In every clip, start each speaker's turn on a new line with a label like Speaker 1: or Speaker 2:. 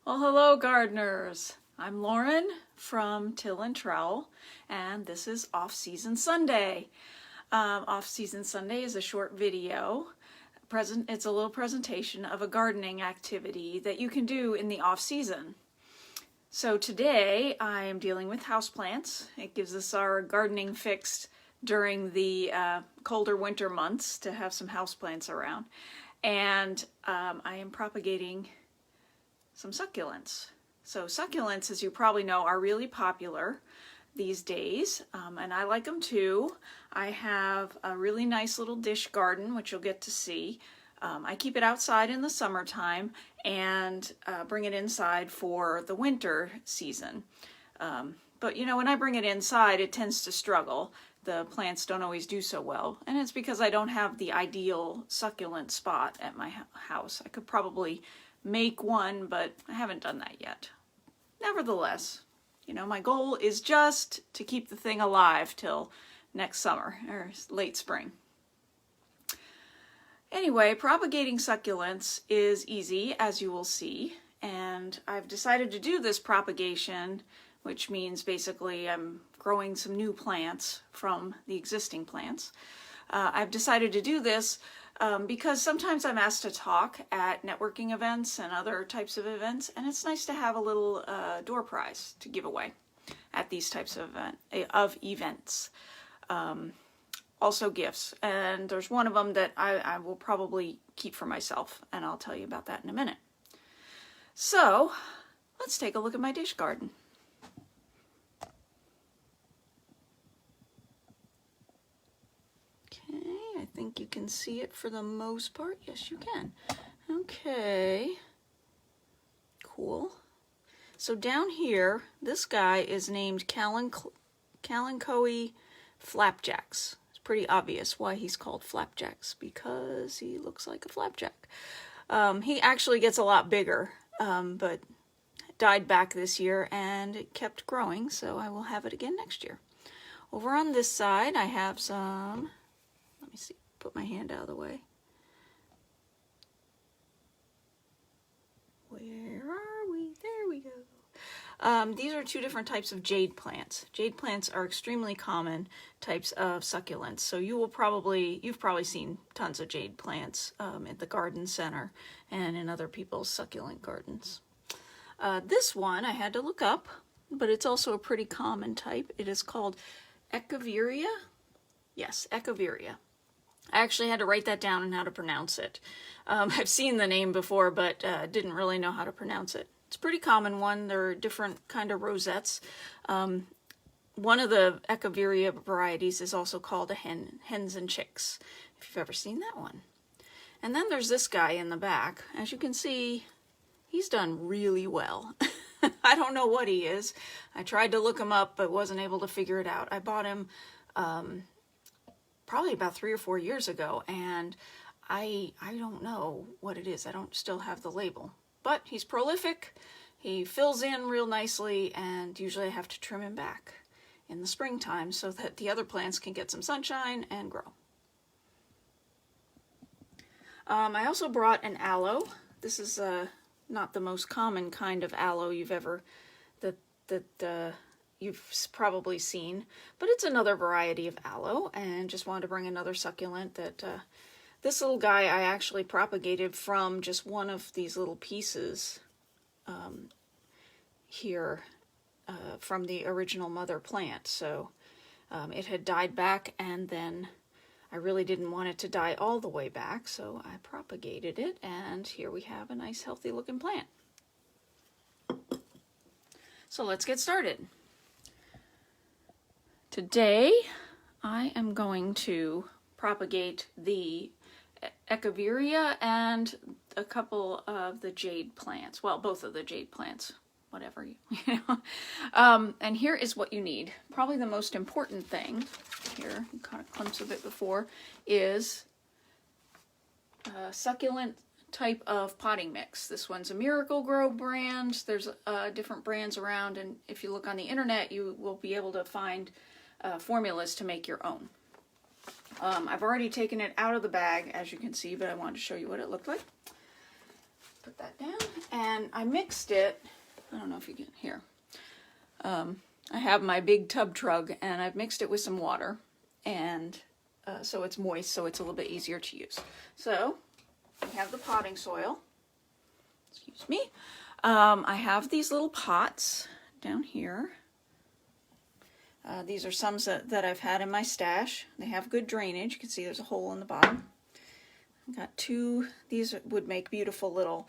Speaker 1: Well, hello gardeners. I'm Lauren from Till and Trowel, and this is Off-Season Sunday. Off-Season Sunday is a short video. It's a little presentation of a gardening activity that you can do in the off-season. So today I am dealing with houseplants. It gives us our gardening fixed during the colder winter months to have some houseplants around. And I am propagating some succulents. So succulents, as you probably know, are really popular these days, and I like them too. I have a really nice little dish garden, which you'll get to see. I keep it outside in the summertime and bring it inside for the winter season. But you know, when I bring it inside, it tends to struggle. The plants don't always do so well, and it's because I don't have the ideal succulent spot at my house. I could probably make one, but I haven't done that yet. Nevertheless, you know, my goal is just to keep the thing alive till next summer or late spring. Anyway, propagating succulents is easy, as you will see, and I've decided to do this propagation, which means basically I'm growing some new plants from the existing plants. I've decided to do this because sometimes I'm asked to talk at networking events and other types of events, and it's nice to have a little door prize to give away at these types of events. Also gifts, and there's one of them that I will probably keep for myself, and I'll tell you about that in a minute. So let's take a look at my dish garden. I think you can see it for the most part. Yes, you can. Okay. Cool. So down here, this guy is named Kalanchoe Flapjacks. It's pretty obvious why he's called Flapjacks, because he looks like a flapjack. He actually gets a lot bigger, but died back this year and it kept growing, so I will have it again next year. Over on this side, I have some... Let me see, put my hand out of the way. Where are we? There we go. These are two different types of jade plants. Jade plants are extremely common types of succulents. So you've probably seen tons of jade plants at the garden center and in other people's succulent gardens. This one I had to look up, but it's also a pretty common type. It is called Echeveria. Yes, Echeveria. I actually had to write that down and how to pronounce it. I've seen the name before, but didn't really know how to pronounce it. It's a pretty common one. There are different kind of rosettes. One of the Echeveria varieties is also called a hens and chicks, if you've ever seen that one. And then there's this guy in the back. As you can see, he's done really well. I don't know what he is. I tried to look him up, but wasn't able to figure it out. I bought him probably about 3 or 4 years ago, and I don't know what it is. I don't still have the label, but he's prolific. He fills in real nicely, and usually I have to trim him back in the springtime so that the other plants can get some sunshine and grow. I also brought an aloe. This is not the most common kind of aloe you've probably seen, but it's another variety of aloe, and just wanted to bring another succulent that this little guy I actually propagated from just one of these little pieces here from the original mother plant. So it had died back, and then I really didn't want it to die all the way back, so I propagated it, and here we have a nice healthy looking plant. So let's get started. Today, I am going to propagate the Echeveria and a couple of the jade plants. Well, both of the jade plants, whatever, you know. And here is what you need. Probably the most important thing, here, you caught a glimpse of it before, is a succulent type of potting mix. This one's a Miracle-Gro brand. There's different brands around, and if you look on the internet, you will be able to find formulas to make your own. I've already taken it out of the bag, as you can see, but I wanted to show you what it looked like. Put that down, And I mixed it, I don't know if you can hear. I have my big tub trug and I've mixed it with some water, and so it's moist, so it's a little bit easier to use. So I have the potting soil. Excuse me. I have these little pots down here. These are some that I've had in my stash. They have good drainage. You can see there's a hole in the bottom. I've got two. These would make beautiful little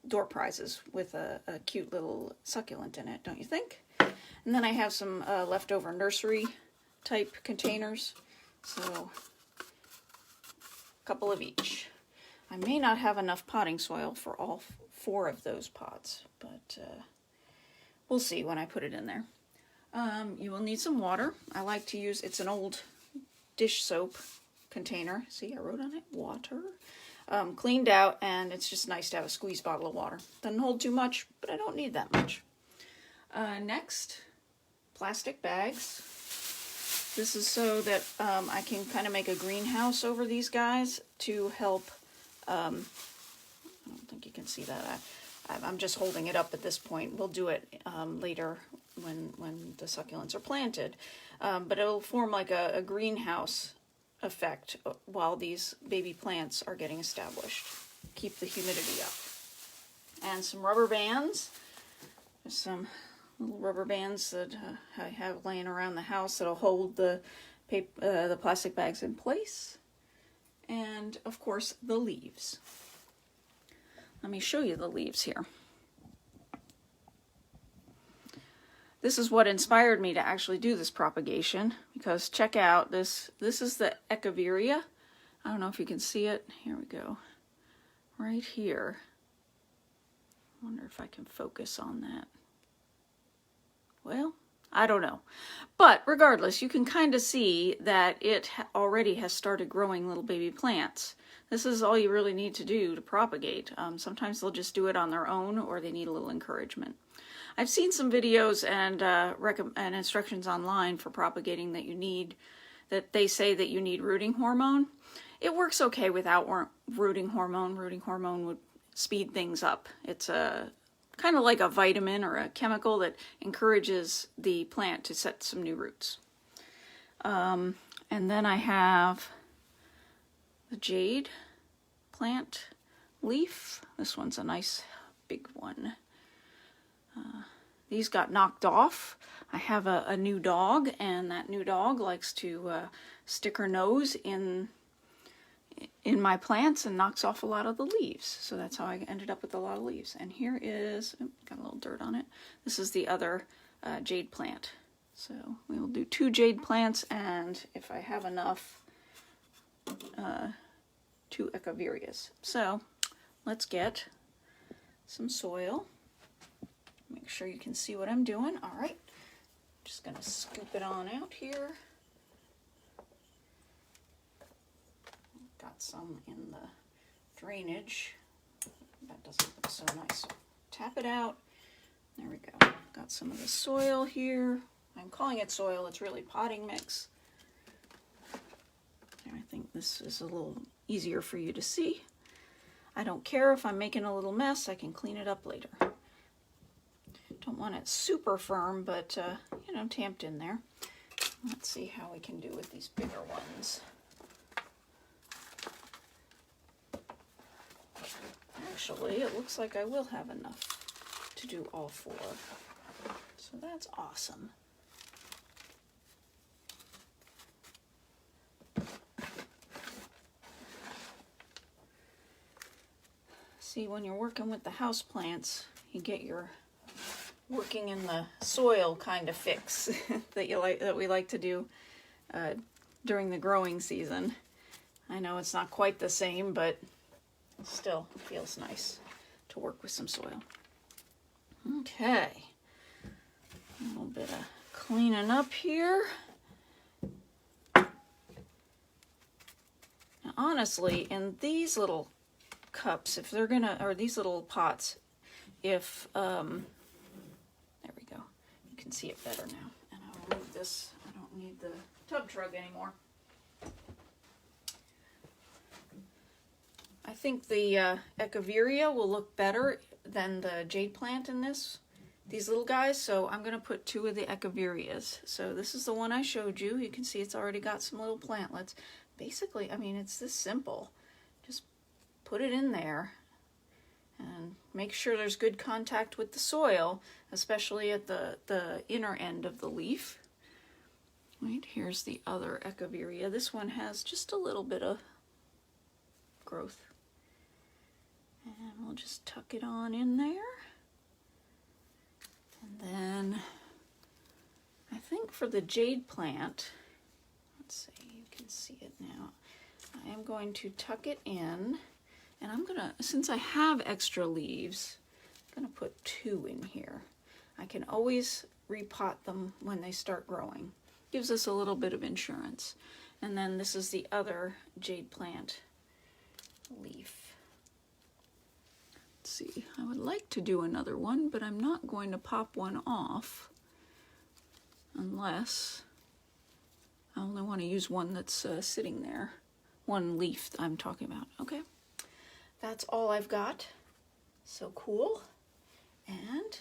Speaker 1: door prizes with a cute little succulent in it, don't you think? And then I have some leftover nursery type containers. So a couple of each. I may not have enough potting soil for all 4 of those pots, but we'll see when I put it in there. You will need some water. I like to use, it's an old dish soap container. See, I wrote on it, water. Cleaned out, and it's just nice to have a squeeze bottle of water. Doesn't hold too much, but I don't need that much. Next, plastic bags. This is so that I can kind of make a greenhouse over these guys to help. I don't think you can see that. I'm just holding it up at this point. We'll do it later when the succulents are planted. But it'll form like a greenhouse effect while these baby plants are getting established. Keep the humidity up. And some rubber bands. There's some little rubber bands that I have laying around the house that'll hold the plastic bags in place. And of course the leaves. Let me show you the leaves here. This is what inspired me to actually do this propagation, because check out this. This is the Echeveria. I don't know if you can see it. Here we go. Right here. I wonder if I can focus on that. Well, I don't know. But regardless, you can kind of see that it already has started growing little baby plants. This is all you really need to do to propagate. Sometimes they'll just do it on their own, or they need a little encouragement. I've seen some videos and instructions online for propagating that they say that you need rooting hormone. It works okay without rooting hormone. Rooting hormone would speed things up. It's kind of like a vitamin or a chemical that encourages the plant to set some new roots. And then I have the jade plant leaf. This one's a nice big one. These got knocked off. I have a new dog, and that new dog likes to stick her nose in my plants and knocks off a lot of the leaves. So that's how I ended up with a lot of leaves. And here is, got a little dirt on it. This is the other jade plant. So we will do 2 jade plants, and if I have enough, 2 Echeverias. So let's get some soil. Make sure you can see what I'm doing. All right, just gonna scoop it on out here. Got some in the drainage. That doesn't look so nice. Tap it out. There we go. Got some of the soil here. I'm calling it soil. It's really potting mix. And I think this is a little easier for you to see. I don't care if I'm making a little mess. I can clean it up later. Don't want it super firm, but you know, tamped in there. Let's see how we can do with these bigger ones. Actually, it looks like I will have enough to do all 4. So that's awesome. See, when you're working with the house plants, you get your working in the soil kind of fix that we like to do during the growing season. I know it's not quite the same, but still feels nice to work with some soil. Okay, a little bit of cleaning up here. Now, honestly, in these little cups, if they're gonna, or these little pots, if there we go, you can see it better now. And I'll remove this. I don't need the tub trug anymore. I think the Echeveria will look better than the jade plant in these little guys, so I'm going to put 2 of the Echeverias. So this is the one I showed you. You can see it's already got some little plantlets. Basically, I mean, it's this simple. Just put it in there and make sure there's good contact with the soil, especially at the inner end of the leaf. Right, here's the other Echeveria. This one has just a little bit of growth. And we'll just tuck it on in there. And then I think for the jade plant, let's see, you can see it now. I am going to tuck it in, and I'm gonna, since I have extra leaves, I'm gonna put 2 in here. I can always repot them when they start growing. Gives us a little bit of insurance. And then this is the other jade plant leaf. Let's see, I would like to do another one, but I'm not going to pop one off unless I only want to use one that's sitting there. One leaf I'm talking about. Okay, that's all I've got. So cool. And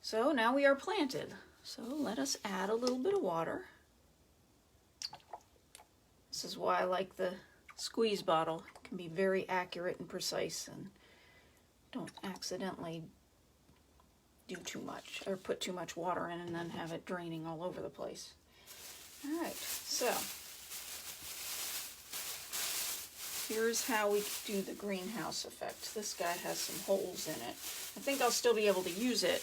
Speaker 1: so now we are planted. So let us add a little bit of water. This is why I like the squeeze bottle. It can be very accurate and precise, and don't accidentally do too much or put too much water in and then have it draining all over the place. All right, so here's how we do the greenhouse effect. This guy has some holes in it. I think I'll still be able to use it.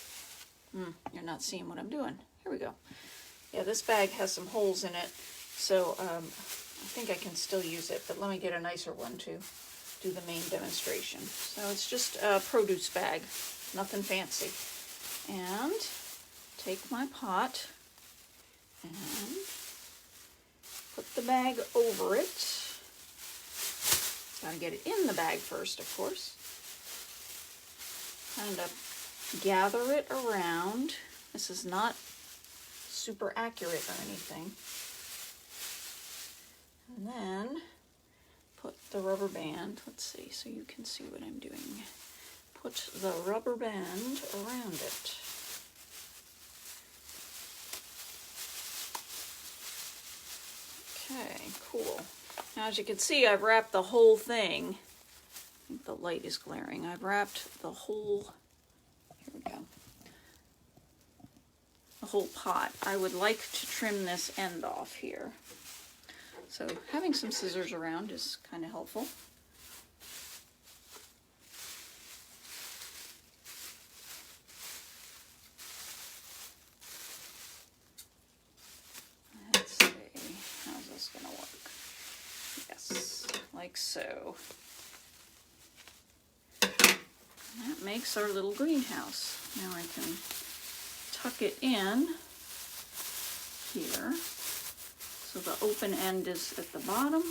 Speaker 1: You're not seeing what I'm doing. Here we go. Yeah, this bag has some holes in it, so I think I can still use it, but let me get a nicer one to do the main demonstration. So it's just a produce bag, nothing fancy. And take my pot and put the bag over it. Gotta get it in the bag first, of course. Kind of gather it around. This is not super accurate or anything. And then put the rubber band, let's see, so you can see what I'm doing. Put the rubber band around it. Okay, cool. Now as you can see, I've wrapped the whole thing. I think the light is glaring. I've wrapped the whole, here we go, the whole pot. I would like to trim this end off here. So having some scissors around is kind of helpful. Let's see, how's this gonna work? Yes, like so. And that makes our little greenhouse. Now I can tuck it in here. So the open end is at the bottom.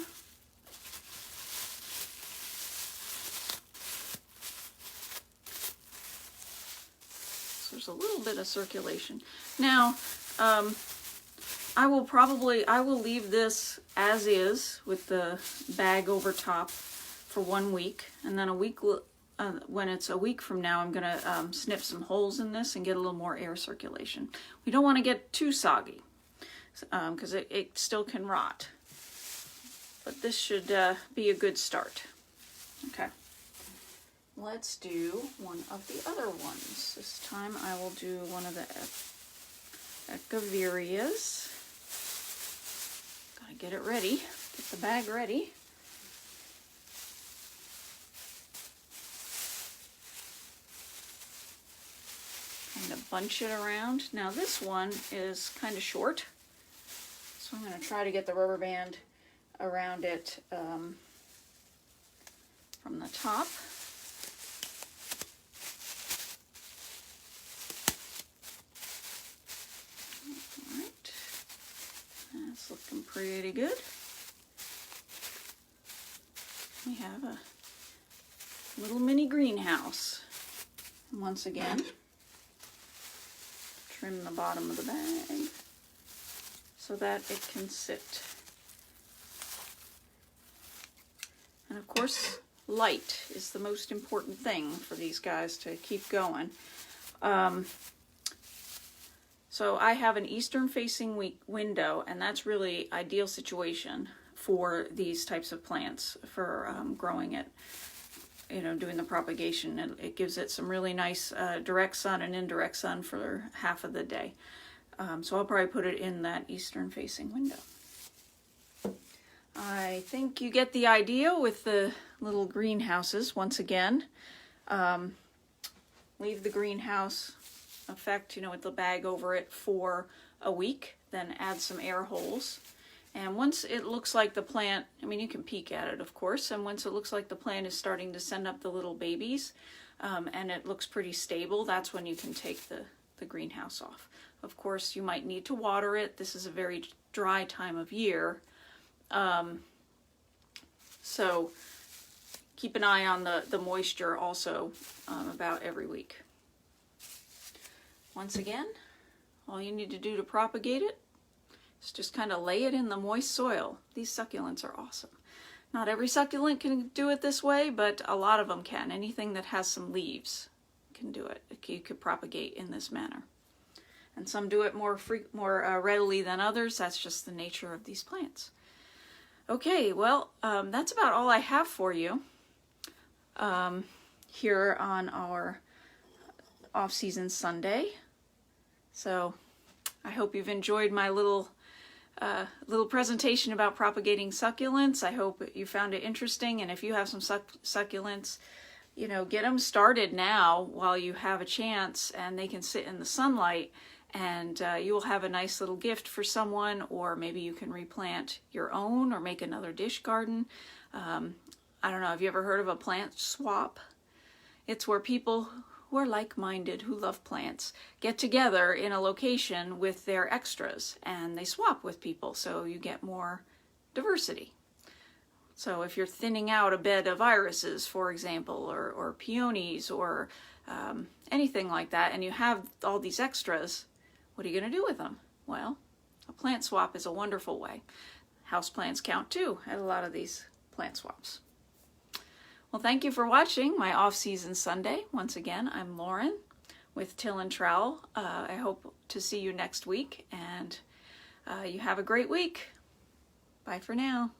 Speaker 1: So there's a little bit of circulation. Now, I will leave this as is with the bag over top for 1 week, and then a week, when it's a week from now, I'm gonna snip some holes in this and get a little more air circulation. We don't want to get too soggy, because it still can rot. But this should be a good start. Okay, let's do one of the other ones. This time I will do one of the Echeverias. Gotta get it ready, get the bag ready. Kind of bunch it around. Now this one is kind of short, so I'm going to try to get the rubber band around it from the top. All right, that's looking pretty good. We have a little mini greenhouse. And once again, trim the bottom of the bag so that it can sit. And of course, light is the most important thing for these guys to keep going. So I have an eastern facing window, and that's really ideal situation for these types of plants for growing it, you know, doing the propagation. And it gives it some really nice direct sun and indirect sun for half of the day. So I'll probably put it in that eastern facing window. I think you get the idea with the little greenhouses. Once again, leave the greenhouse effect, you know, with the bag over it for a week, then add some air holes. And once it looks like the plant, I mean, you can peek at it, of course, and once it looks like the plant is starting to send up the little babies, and it looks pretty stable, that's when you can take the greenhouse off. Of course, you might need to water it. This is a very dry time of year. So keep an eye on the moisture also about every week. Once again, all you need to do to propagate it is just kind of lay it in the moist soil. These succulents are awesome. Not every succulent can do it this way, but a lot of them can. Anything that has some leaves can do it. You could propagate in this manner. And some do it more readily than others. That's just the nature of these plants. Okay, well, that's about all I have for you here on our off-season Sunday. So I hope you've enjoyed my little presentation about propagating succulents. I hope you found it interesting, and if you have some succulents, you know, get them started now while you have a chance, and they can sit in the sunlight, and you will have a nice little gift for someone, or maybe you can replant your own or make another dish garden. I don't know, have you ever heard of a plant swap? It's where people who are like-minded, who love plants, get together in a location with their extras, and they swap with people, so you get more diversity. So if you're thinning out a bed of irises, for example, or peonies, or anything like that, and you have all these extras, what are you going to do with them? Well, a plant swap is a wonderful way. Houseplants count too at a lot of these plant swaps. Well, thank you for watching my off-season Sunday. Once again, I'm Lauren with Till and Trowel. I hope to see you next week, and you have a great week. Bye for now.